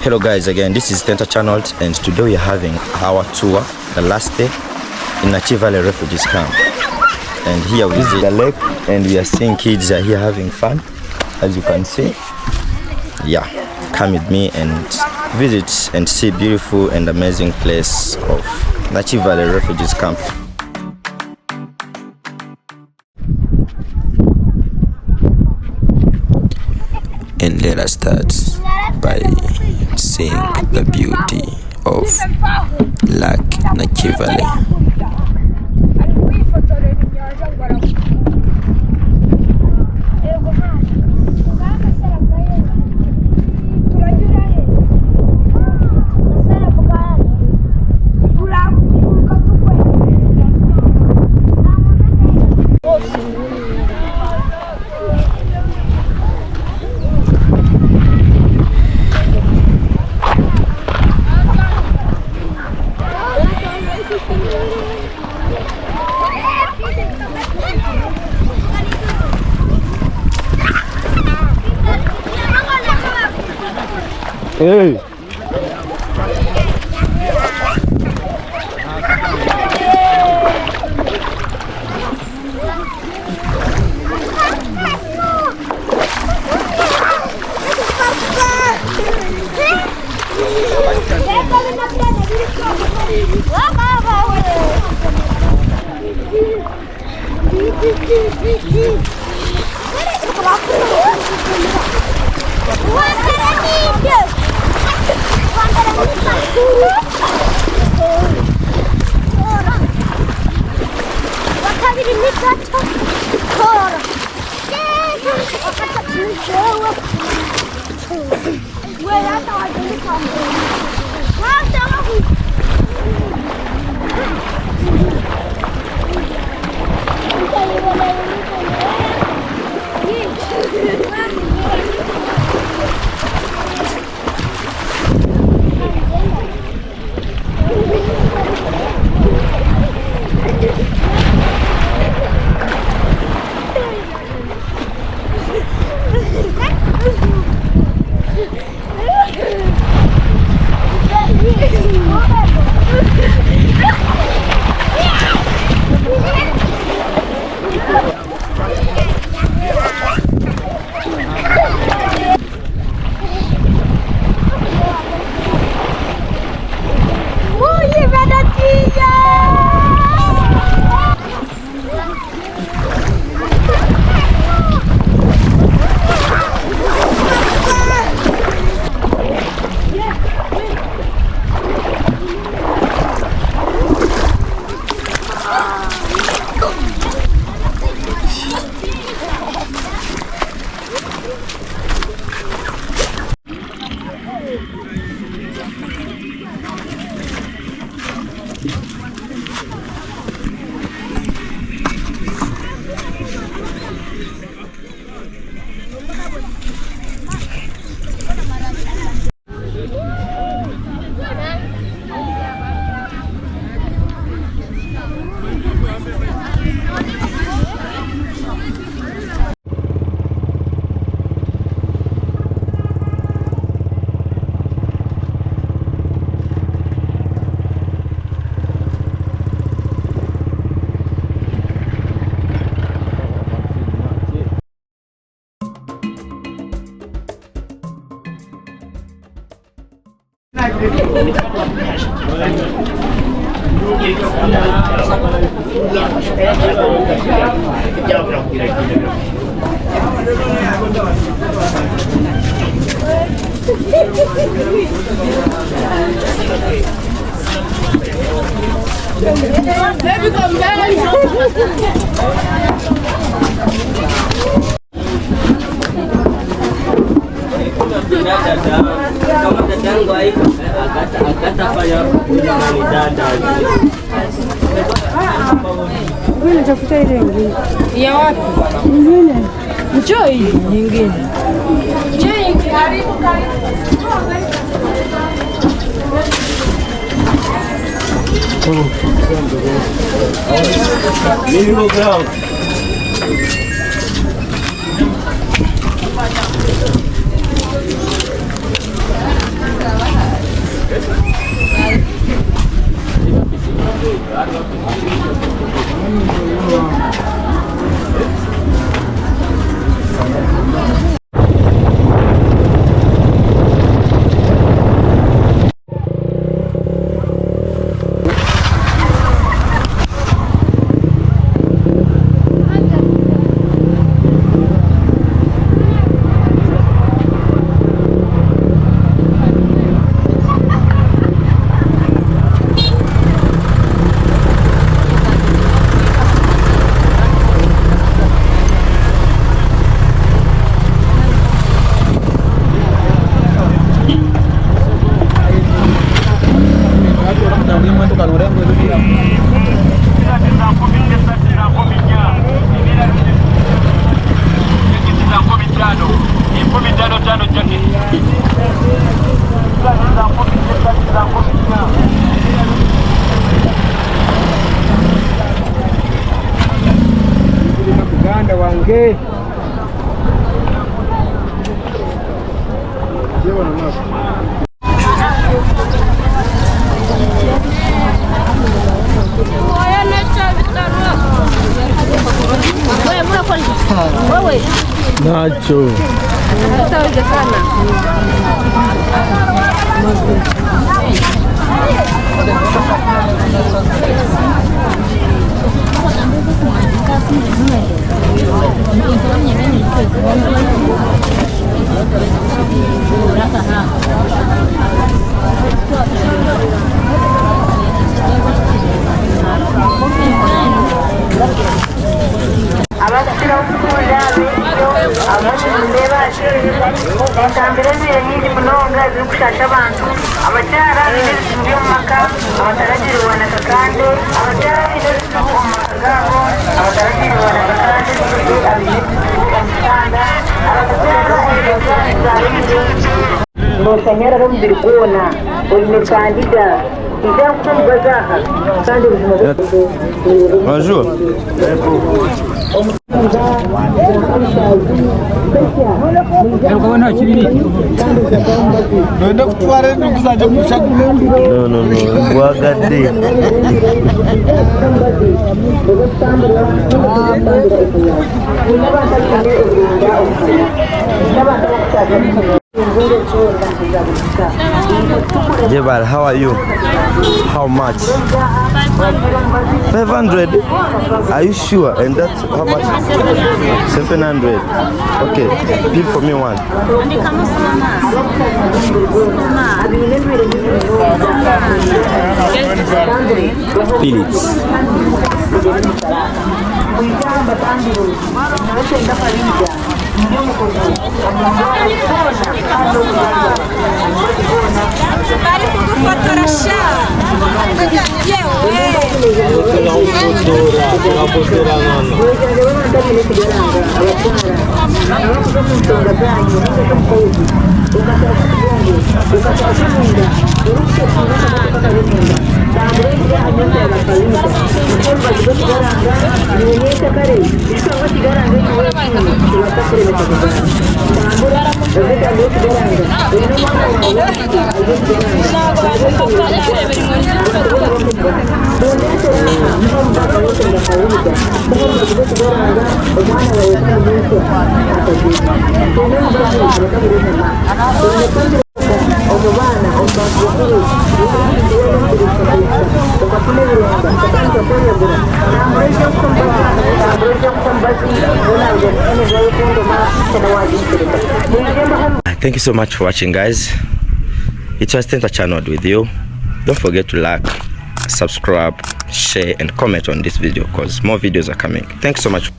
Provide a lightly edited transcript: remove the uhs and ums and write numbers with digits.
Hello guys, again this is Tenta Channel, and today we are having our tour, the last day in Nakivale refugees camp. And here we visit the lake and we are seeing kids are here having fun, as you can see. Yeah, come with me and visit and see beautiful and amazing place of Nakivale refugees camp. And let us start by seeing the beauty of Lake Nakivale. Hey! Ya wapi? Nyingine. Njoo hii nyingine. Njoo hii karibu karibu. Mimi ndio Okay. Nacho. Monsanyara rumdir kubona uri mukandida izakumva zaha kandi ubuzima bwose. Bonjour. No, Guagade. Jebal, how are you? How much? 500. Are you sure? And that's how much? 700. Okay, pick for me one. Peel it. Thank you so much for watching, guys. It was Tenta channel with you. Don't forget to like, subscribe, share and comment on this video because more videos are coming. Thanks so much.